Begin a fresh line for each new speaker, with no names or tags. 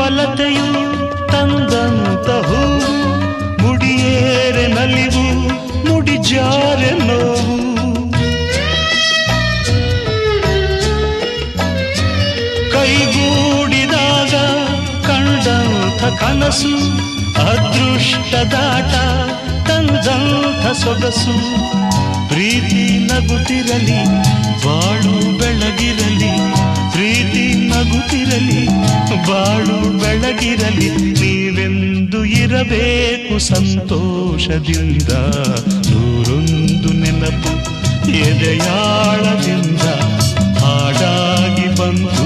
ಮಲತೆಯು ತಂದಂತ ಹೂವು, ಮುಡಿಯೇರೆ ನಲಿವು ಮುಡಿಜಾರೆ ನೋವು. ಕೈಗೂಡಿದಾಗ ಕಂಡಂಥ ಕನಸು, ಅದೃಷ್ಟದಾಟ ತಂದಂಥ ಸೊಗಸು. ಪ್ರೀತಿ ನಗುತ್ತಿರಲಿ ಬಾಳು ಬೆಳಗಿರಲಿ, ಪ್ರೀತಿ ನಗುತ್ತಿರಲಿ ಬಾಳು ಬೆಳಗಿರಲಿ. ನೀವೆಂದು ಇರಬೇಕು ಸಂತೋಷದಿಂದ, ನೂರೊಂದು ನೆನಪು ಎದೆಯಾಳದಿಂದ ಹಾಡಾಗಿ ಬಂತು